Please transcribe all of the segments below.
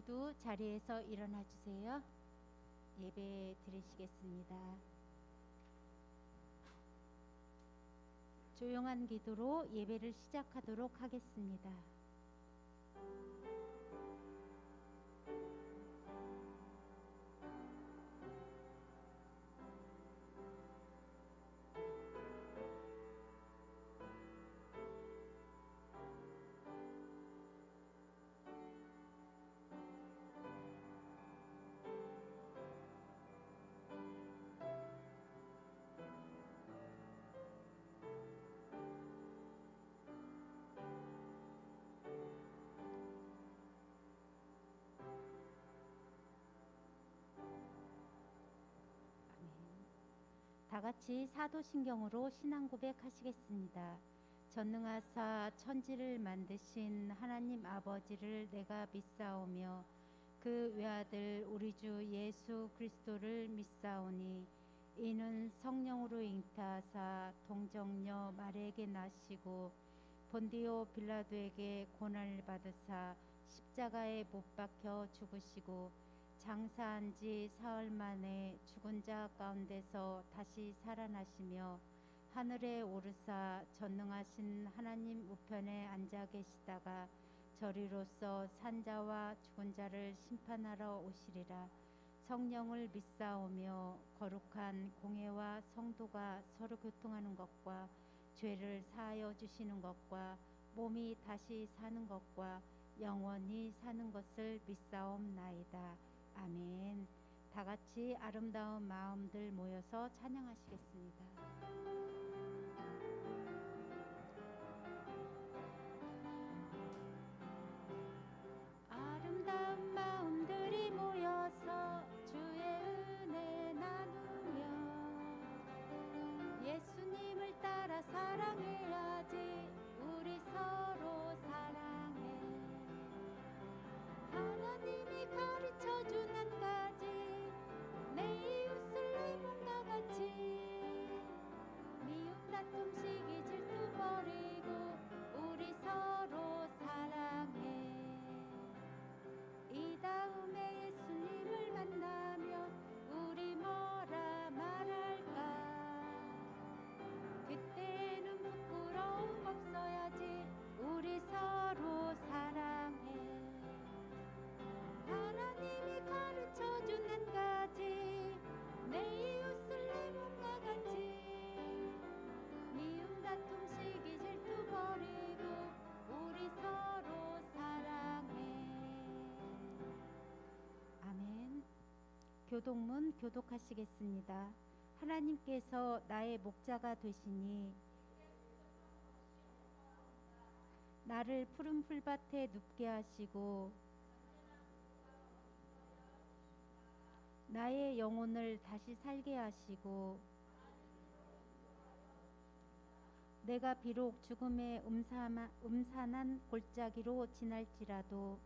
모두 자리에서 일어나 주세요. 예배 드리시겠습니다. 조용한 기도로 예배를 시작하도록 하겠습니다. 다 같이 사도신경으로 신앙 고백하시겠습니다. 전능하사 천지를 만드신 하나님 아버지를 내가 믿사오며 그 외아들 우리 주 예수 그리스도를 믿사오니 이는 성령으로 잉타하사 동정녀 마리아에게 나시고 본디오 빌라도에게 고난을 받으사 십자가에 못 박혀 죽으시고 장사한 지 사흘 만에 죽은 자 가운데서 다시 살아나시며 하늘에 오르사 전능하신 하나님 우편에 앉아 계시다가 저리로서 산자와 죽은 자를 심판하러 오시리라. 성령을 믿사오며 거룩한 공회와 성도가 서로 교통하는 것과 죄를 사하여 주시는 것과 몸이 다시 사는 것과 영원히 사는 것을 믿사옵나이다. 아멘. 다 같이 아름다운 마음들 모여서 찬양하시겠습니다. 아름다운 마음들이 모여서 주의 은혜 나누며 예수님을 따라 사랑해야지. 우리 서로 사랑해. 하나님이 가르쳐준 한 가지, 내 이웃을 내 몸과 같이. 미움 다툼 시기 질투 버리고 우리 서로 사랑해. 이 다음에 예수님을 만나면 우리 뭐라 말할까. 그때는 부끄러움 없어야지. 우리 서로 사랑해. 하나님이 가르쳐준 한 가지, 내 이웃을 내 몸과 같이. 미움 다툼 시기 질투 버리고 우리 서로 사랑해. 아멘. 교독문 교독하시겠습니다. 하나님께서 나의 목자가 되시니 나를 푸른 풀밭에 눕게 하시고 나의 영혼을 다시 살게 하시고 내가 비록 죽음의 음산한 골짜기로 지날지라도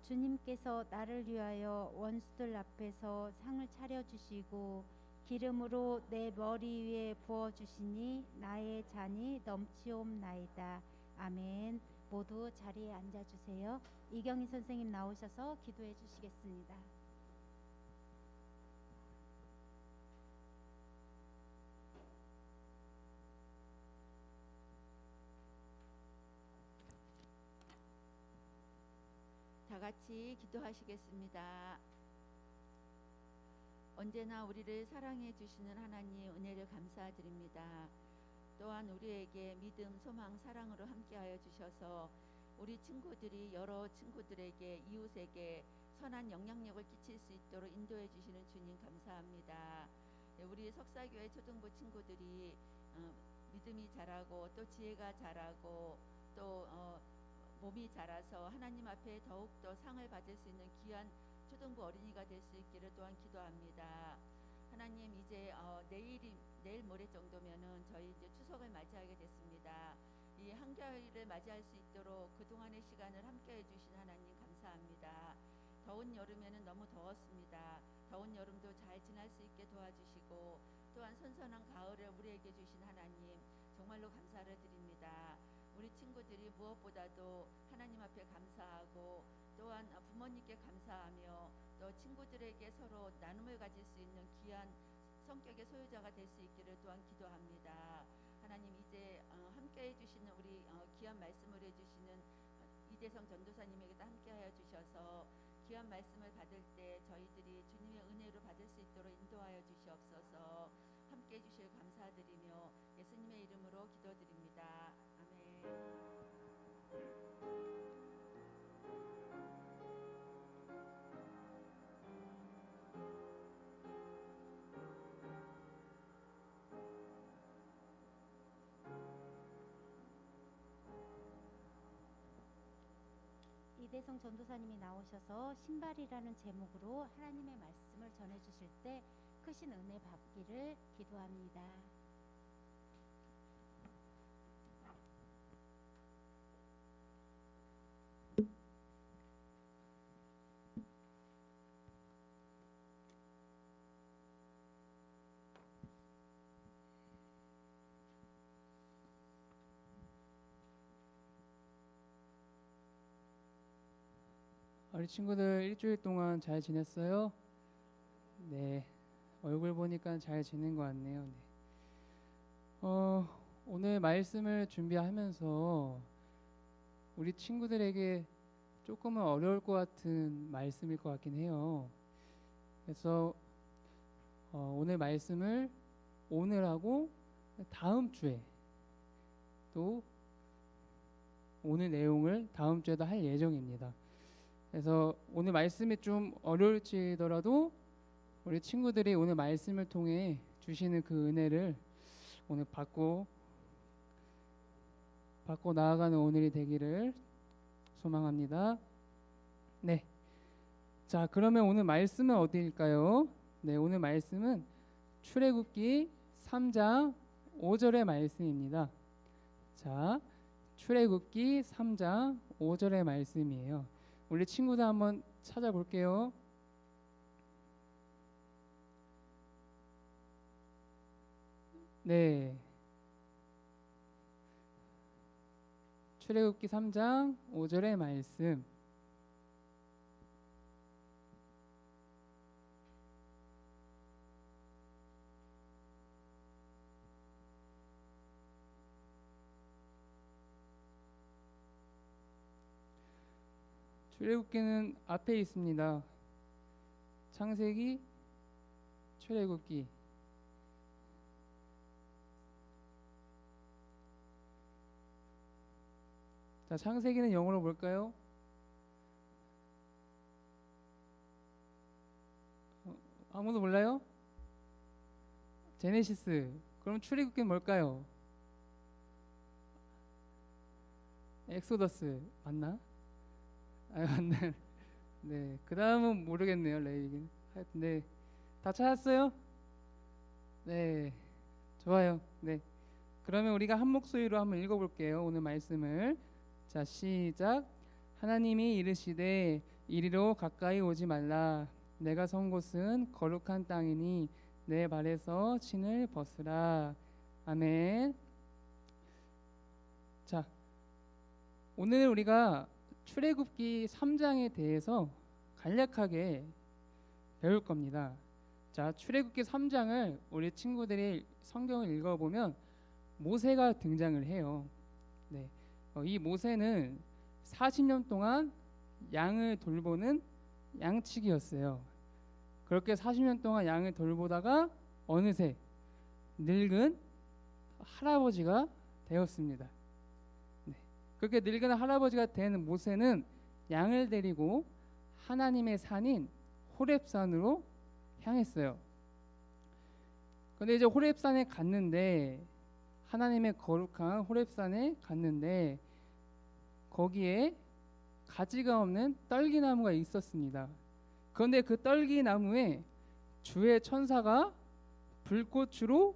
주님께서 나를 위하여 원수들 앞에서 상을 차려주시고 기름으로 내 머리 위에 부어주시니 나의 잔이 넘치옵나이다. 아멘. 모두 자리에 앉아주세요. 이경희 선생님 나오셔서 기도해 주시겠습니다. 다 같이 기도하시겠습니다. 언제나 우리를 사랑해 주시는 하나님 은혜를 감사드립니다. 또한 우리에게 믿음, 소망, 사랑으로 함께하여 주셔서 우리 친구들이 여러 친구들에게, 이웃에게 선한 영향력을 끼칠 수 있도록 인도해 주시는 주님 감사합니다. 우리 석사교회 초등부 친구들이 믿음이 자라고 또 지혜가 자라고 또 몸이 자라서 하나님 앞에 더욱더 상을 받을 수 있는 귀한 초등부 어린이가 될 수 있기를 또한 기도합니다. 하나님, 이제 내일 모레 정도면은 저희 이제 추석을 맞이하게 됐습니다. 이 한가위를 맞이할 수 있도록 그동안의 시간을 함께해 주신 하나님 감사합니다. 더운 여름에는 너무 더웠습니다. 더운 여름도 잘 지날 수 있게 도와주시고 또한 선선한 가을을 우리에게 주신 하나님 정말로 감사를 드립니다. 우리 친구들이 무엇보다도 하나님 앞에 감사하고 또한 부모님께 감사하며 또 친구들에게 서로 나눔을 가질 수 있는 귀한 성격의 소유자가 될 수 있기를 또한 기도합니다. 하나님 이제 함께 해주시는 우리 귀한 말씀을 해주시는 이대성 전도사님에게도 함께하여 주셔서 귀한 말씀을 받을 때 저희들이 주님의 은혜로 받을 수 있도록 인도하여 주시옵소서. 함께 해주실 감사드리며 예수님의 이름으로 기도드립니다. 아멘. 이대성 전도사님이 나오셔서 신발이라는 제목으로 하나님의 말씀을 전해주실 때 크신 은혜 받기를 기도합니다. 우리 친구들 일주일 동안 잘 지냈어요? 네, 얼굴 보니까 잘 지낸 것 같네요. 네. 오늘 말씀을 준비하면서 우리 친구들에게 조금은 어려울 것 같은 말씀일 것 같긴 해요. 그래서 오늘 말씀을 오늘하고 다음 주에 또 오늘 내용을 다음 주에도 할 예정입니다. 그래서 오늘 말씀이 좀 어려울지더라도 우리 친구들이 오늘 말씀을 통해 주시는 그 은혜를 오늘 받고 나아가는 오늘이 되기를 소망합니다. 네. 자, 그러면 오늘 말씀은 어디일까요? 네, 오늘 말씀은 출애굽기 3장 5절의 말씀입니다. 자, 출애굽기 3장 5절의 말씀이에요. 우리 친구들 한번 찾아볼게요. 네. 출애굽기 3장 5절의 말씀. 출애굽기는 앞에 있습니다. 창세기, 출애굽기. 자, 창세기는 영어로 뭘까요? 아무도 몰라요? 제네시스. 그럼 출애굽기는 뭘까요? 엑소더스 맞나? 맞네. 네, 그 다음은 모르겠네요. 레이긴. 하여튼 네, 다 찾았어요? 네, 좋아요. 네, 그러면 우리가 한 목소리로 한번 읽어볼게요. 오늘 말씀을. 자, 시작. 하나님이 이르시되 이리로 가까이 오지 말라. 내가 선 곳은 거룩한 땅이니 내 발에서 신을 벗으라. 아멘. 자, 오늘 우리가 출애굽기 3장에 대해서 간략하게 배울 겁니다. 자, 출애굽기 3장을 우리 친구들이 성경을 읽어보면 모세가 등장을 해요. 네, 이 모세는 40년 동안 양을 돌보는 양치기였어요. 그렇게 40년 동안 양을 돌보다가 어느새 늙은 할아버지가 되었습니다. 그렇게 늙은 할아버지가 된 모세는 양을 데리고 하나님의 산인 호렙산으로 향했어요. 근데 이제 호렙산에 갔는데, 하나님의 거룩한 호렙산에 갔는데 거기에 가지가 없는 떨기나무가 있었습니다. 그런데 그 떨기나무에 주의 천사가 불꽃으로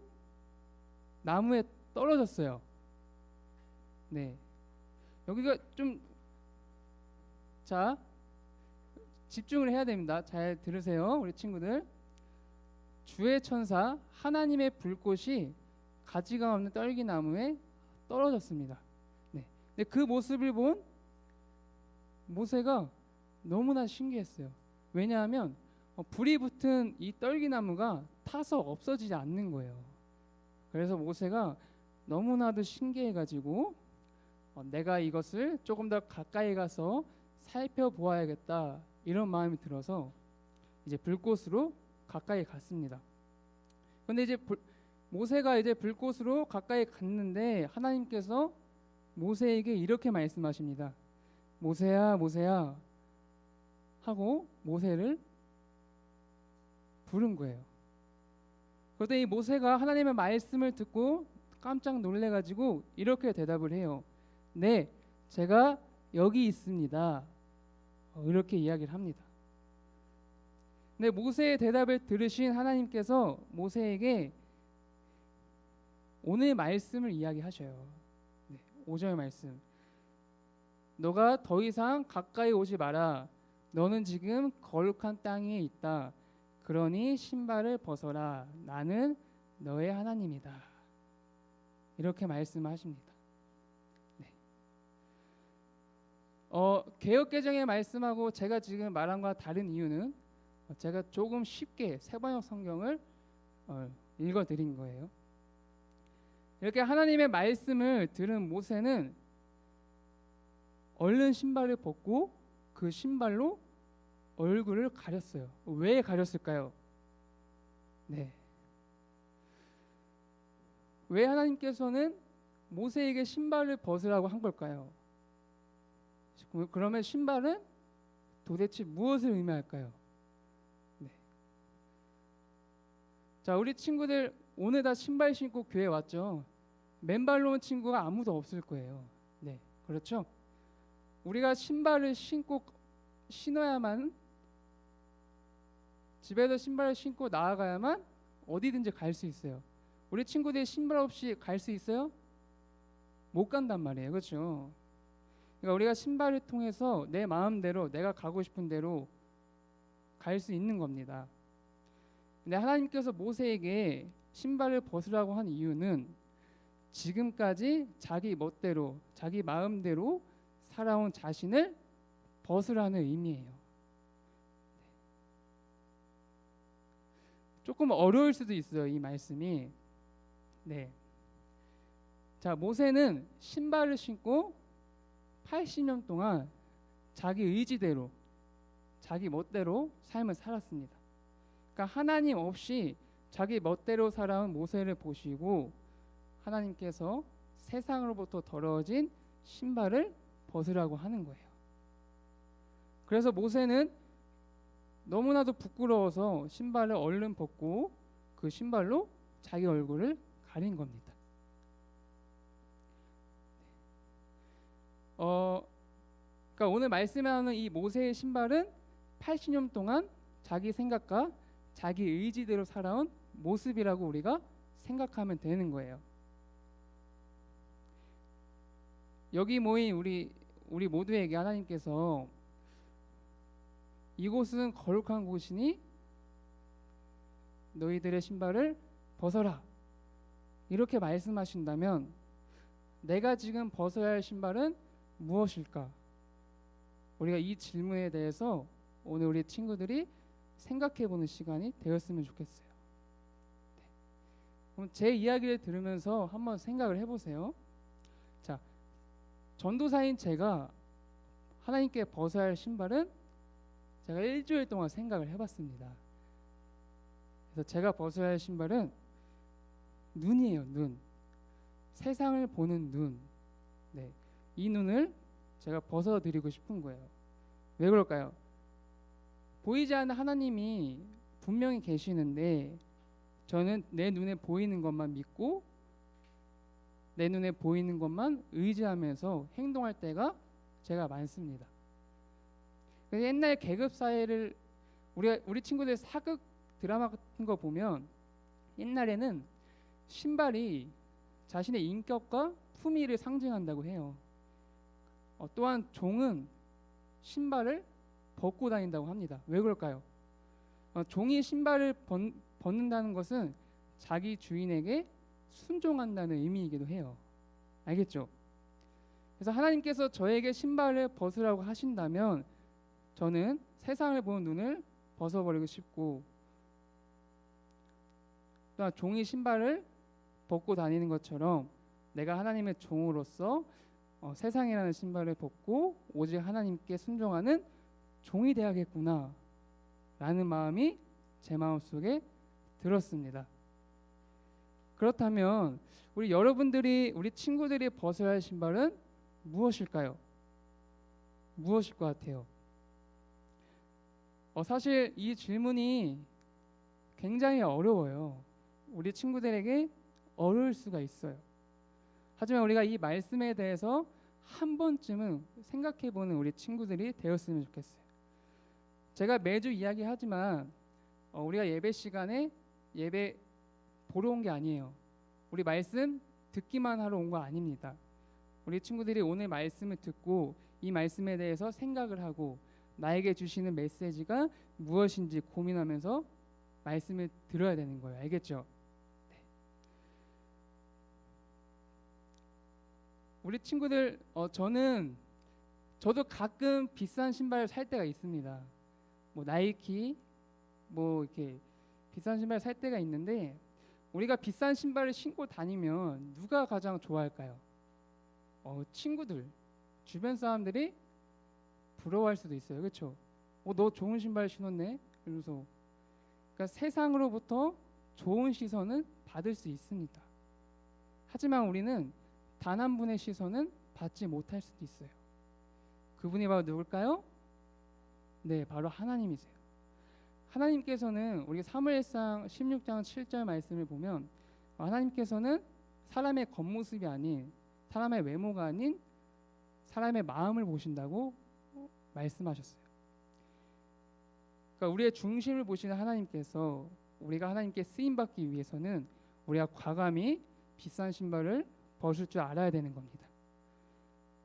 나무에 떨어졌어요. 네, 여기가 좀, 자, 집중을 해야 됩니다. 잘 들으세요, 우리 친구들. 주의 천사 하나님의 불꽃이 가지가 없는 떨기나무에 떨어졌습니다. 네, 근데 그 모습을 본 모세가 너무나 신기했어요. 왜냐하면 불이 붙은 이 떨기나무가 타서 없어지지 않는 거예요. 그래서 모세가 너무나도 신기해가지고 내가 이것을 조금 더 가까이 가서 살펴보아야겠다 이런 마음이 들어서 이제 불꽃으로 가까이 갔습니다. 근데 이제 모세가 이제 불꽃으로 가까이 갔는데 하나님께서 모세에게 이렇게 말씀하십니다. 모세야, 모세야 하고 모세를 부른 거예요. 그런데 이 모세가 하나님의 말씀을 듣고 깜짝 놀래가지고 이렇게 대답을 해요. 네, 제가 여기 있습니다. 이렇게 이야기를 합니다. 근데 모세의 대답을 들으신 하나님께서 모세에게 오늘 말씀을 이야기하셔요. 5절 말씀. 너가 더 이상 가까이 오지 마라. 너는 지금 거룩한 땅에 있다. 그러니 신발을 벗어라. 나는 너의 하나님이다. 이렇게 말씀하십니다. 네. 개역개정의 말씀하고 제가 지금 말한 것과 다른 이유는 제가 조금 쉽게 세번역 성경을 읽어드린 거예요. 이렇게 하나님의 말씀을 들은 모세는 얼른 신발을 벗고 그 신발로 얼굴을 가렸어요. 왜 가렸을까요? 네. 왜 하나님께서는 모세에게 신발을 벗으라고 한 걸까요? 그러면 신발은 도대체 무엇을 의미할까요? 네. 자, 우리 친구들 오늘 다 신발 신고 교회 왔죠? 맨발로 온 친구가 아무도 없을 거예요. 네, 그렇죠? 우리가 신발을 신어야만, 집에서 신발을 신고 나아가야만 어디든지 갈 수 있어요. 우리 친구들이 신발 없이 갈 수 있어요? 못 간단 말이에요. 그렇죠? 그러니까 우리가 신발을 통해서 내 마음대로 내가 가고 싶은 대로 갈 수 있는 겁니다. 근데 하나님께서 모세에게 신발을 벗으라고 한 이유는 지금까지 자기 멋대로 자기 마음대로 살아온 자신을 벗으라는 의미예요. 조금 어려울 수도 있어요, 이 말씀이. 네. 자, 모세는 신발을 신고 80년 동안 자기 의지대로 자기 멋대로 삶을 살았습니다. 그러니까 하나님 없이 자기 멋대로 살아온 모세를 보시고 하나님께서 세상으로부터 더러워진 신발을 벗으라고 하는 거예요. 그래서 모세는 너무나도 부끄러워서 신발을 얼른 벗고 그 신발로 자기 얼굴을 가린 겁니다. 그러니까 오늘 말씀하는 이 모세의 신발은 80년 동안 자기 생각과 자기 의지대로 살아온 모습이라고 우리가 생각하면 되는 거예요. 여기 모인 우리 모두에게 하나님께서 이곳은 거룩한 곳이니 너희들의 신발을 벗어라 이렇게 말씀하신다면 내가 지금 벗어야 할 신발은 무엇일까? 우리가 이 질문에 대해서 오늘 우리 친구들이 생각해보는 시간이 되었으면 좋겠어요. 네. 그럼 제 이야기를 들으면서 한번 생각을 해보세요. 자, 전도사인 제가 하나님께 벗어야 할 신발은 제가 일주일 동안 생각을 해봤습니다. 그래서 제가 벗어야 할 신발은 눈이에요. 눈. 세상을 보는 눈. 네, 이 눈을 제가 벗어드리고 싶은 거예요. 왜 그럴까요? 보이지 않는 하나님이 분명히 계시는데 저는 내 눈에 보이는 것만 믿고 내 눈에 보이는 것만 의지하면서 행동할 때가 제가 많습니다. 옛날 계급 사회를 우리 친구들 사극 드라마 같은 거 보면 옛날에는 신발이 자신의 인격과 품위를 상징한다고 해요. 또한 종은 신발을 벗고 다닌다고 합니다. 왜 그럴까요? 종이 신발을 벗는다는 것은 자기 주인에게 순종한다는 의미이기도 해요. 알겠죠? 그래서 하나님께서 저에게 신발을 벗으라고 하신다면 저는 세상을 보는 눈을 벗어버리고 싶고, 또한 종이 신발을 벗고 다니는 것처럼 내가 하나님의 종으로서 세상이라는 신발을 벗고 오직 하나님께 순종하는 종이 되야겠구나 라는 마음이 제 마음속에 들었습니다. 그렇다면 우리 여러분들이, 우리 친구들이 벗어야 할 신발은 무엇일까요? 무엇일 것 같아요? 사실 이 질문이 굉장히 어려워요. 우리 친구들에게 어려울 수가 있어요. 하지만 우리가 이 말씀에 대해서 한 번쯤은 생각해보는 우리 친구들이 되었으면 좋겠어요. 제가 매주 이야기하지만 우리가 예배 시간에 예배 보러 온 게 아니에요. 우리 말씀 듣기만 하러 온 거 아닙니다. 우리 친구들이 오늘 말씀을 듣고 이 말씀에 대해서 생각을 하고 나에게 주시는 메시지가 무엇인지 고민하면서 말씀을 들어야 되는 거예요. 알겠죠? 네. 우리 친구들, 저도 가끔 비싼 신발 살 때가 있습니다. 뭐 나이키, 뭐 이렇게 비싼 신발 살 때가 있는데, 우리가 비싼 신발을 신고 다니면 누가 가장 좋아할까요? 친구들, 주변 사람들이 부러워할 수도 있어요. 그렇죠? 너 좋은 신발 신었네. 이러면서, 그러니까 세상으로부터 좋은 시선은 받을 수 있습니다. 하지만 우리는 단 한 분의 시선은 받지 못할 수도 있어요. 그분이 바로 누굴까요? 네, 바로 하나님이세요. 하나님께서는 우리 사무엘상 16장 7절 말씀을 보면 하나님께서는 사람의 겉모습이 아닌, 사람의 외모가 아닌 사람의 마음을 보신다고 말씀하셨어요. 그러니까 우리의 중심을 보시는 하나님께서 우리가 하나님께 쓰임받기 위해서는 우리가 과감히 비싼 신발을 벗을 줄 알아야 되는 겁니다.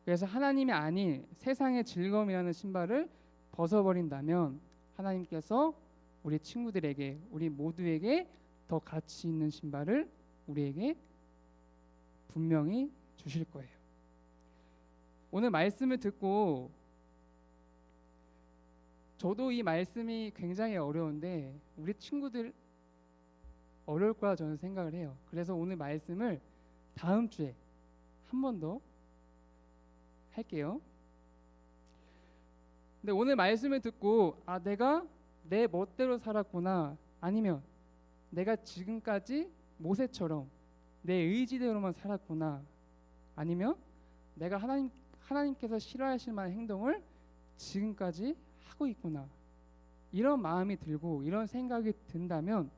그래서 하나님이 아닌 세상의 즐거움이라는 신발을 벗어버린다면 하나님께서 우리 친구들에게, 우리 모두에게 더 가치 있는 신발을 우리에게 분명히 주실 거예요. 오늘 말씀을 듣고 저도 이 말씀이 굉장히 어려운데 우리 친구들 어려울 거라 저는 생각을 해요. 그래서 오늘 말씀을 다음 주에 한 번 더 할게요. 근데 오늘 말씀을 듣고 내가 내 멋대로 살았구나, 아니면 내가 지금까지 모세처럼 내 의지대로만 살았구나, 아니면 내가 하나님께서 싫어하실 만한 행동을 지금까지 하고 있구나, 이런 마음이 들고 이런 생각이 든다면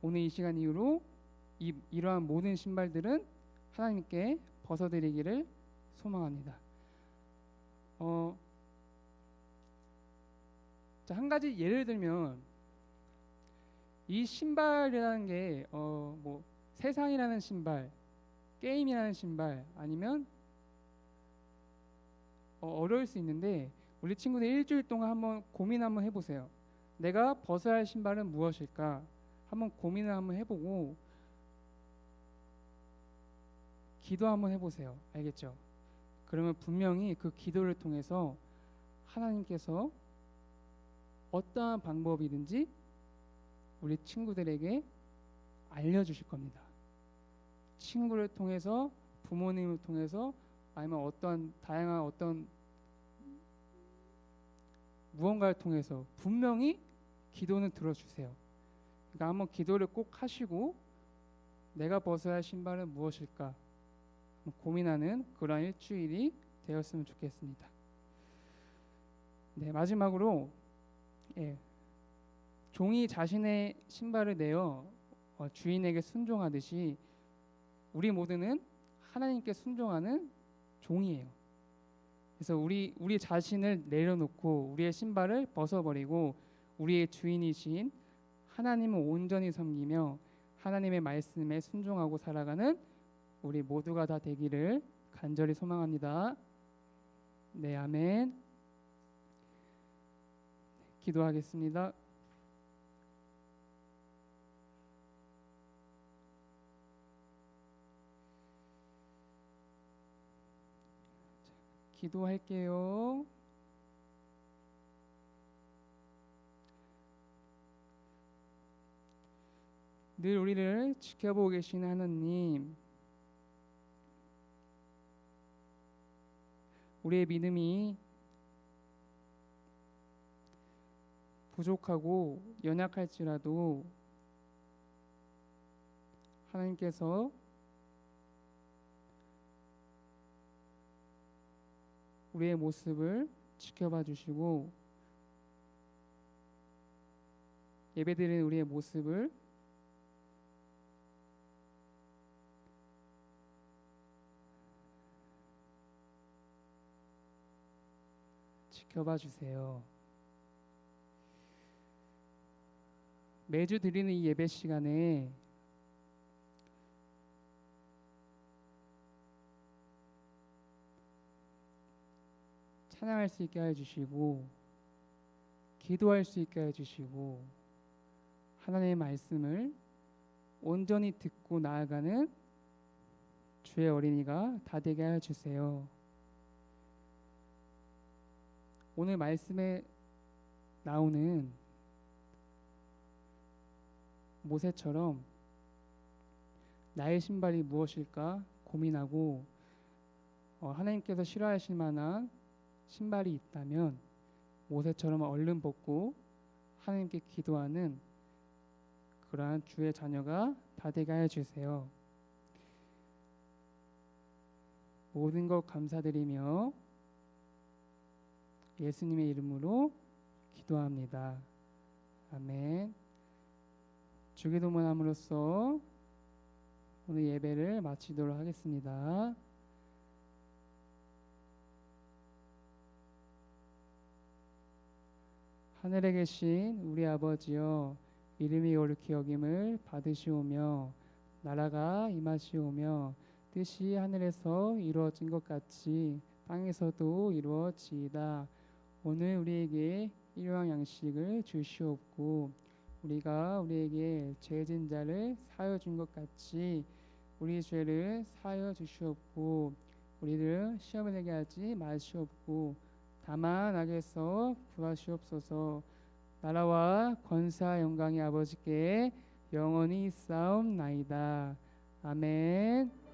오늘 이 시간 이후로 이러한 모든 신발들은 하나님께 벗어드리기를 소망합니다. 한 가지 예를 들면 이 신발이라는 게 뭐 세상이라는 신발, 게임이라는 신발, 아니면 어려울 수 있는데 우리 친구들 일주일 동안 한번 고민 한번 해보세요. 내가 벗어야 할 신발은 무엇일까? 한번 고민을 한번 해보고 기도 한번 해보세요. 알겠죠? 그러면 분명히 그 기도를 통해서 하나님께서 어떠한 방법이든지 우리 친구들에게 알려주실 겁니다. 친구를 통해서, 부모님을 통해서, 아니면 어떠한 다양한 어떤 무언가를 통해서 분명히 기도는 들어주세요. 그러니까 한번 기도를 꼭 하시고 내가 벗어야 할 신발은 무엇일까 고민하는 그런 일주일이 되었으면 좋겠습니다. 네, 마지막으로 종이 자신의 신발을 내어 주인에게 순종하듯이 우리 모두는 하나님께 순종하는 종이에요. 그래서 우리 자신을 내려놓고 우리의 신발을 벗어버리고 우리의 주인이신 하나님을 온전히 섬기며 하나님의 말씀에 순종하고 살아가는 우리 모두가 다 되기를 간절히 소망합니다. 네, 아멘. 기도하겠습니다. 기도할게요. 늘 우리를 지켜보고 계시는 하나님, 우리의 믿음이 부족하고 연약할지라도 하나님께서 우리의 모습을 지켜봐 주시고 예배드리는 우리의 모습을 지켜봐 주세요. 매주 드리는 이 예배 시간에 찬양할 수 있게 해주시고 기도할 수 있게 해주시고 하나님의 말씀을 온전히 듣고 나아가는 주의 어린이가 다 되게 해주세요. 오늘 말씀에 나오는 모세처럼 나의 신발이 무엇일까 고민하고 하나님께서 싫어하실 만한 신발이 있다면 모세처럼 얼른 벗고 하나님께 기도하는 그러한 주의 자녀가 다 되게 하여 주세요. 모든 것 감사드리며 예수님의 이름으로 기도합니다. 아멘. 주기도문함으로써 오늘 예배를 마치도록 하겠습니다. 하늘에 계신 우리 아버지여, 이름이 옳게 여김을 받으시오며 나라가 임하시오며 뜻이 하늘에서 이루어진 것 같이 땅에서도 이루어지이다. 오늘 우리에게 일용할 양식을 주시옵고 우리가 우리에게 죄진 자를 사하여 준 것 같이 우리 죄를 사하여 주시옵고 우리를 시험에 들게 하지 마시옵고 다만 악에서 구하시옵소서. 나라와 권세와 영광이 아버지께 영원히 있사옵나이다. 아멘.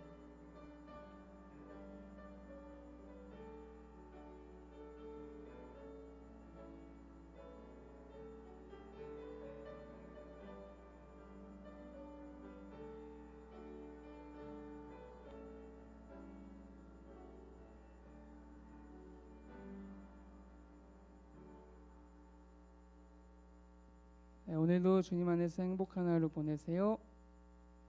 네, 오늘도 주님 안에서 행복한 하루 보내세요.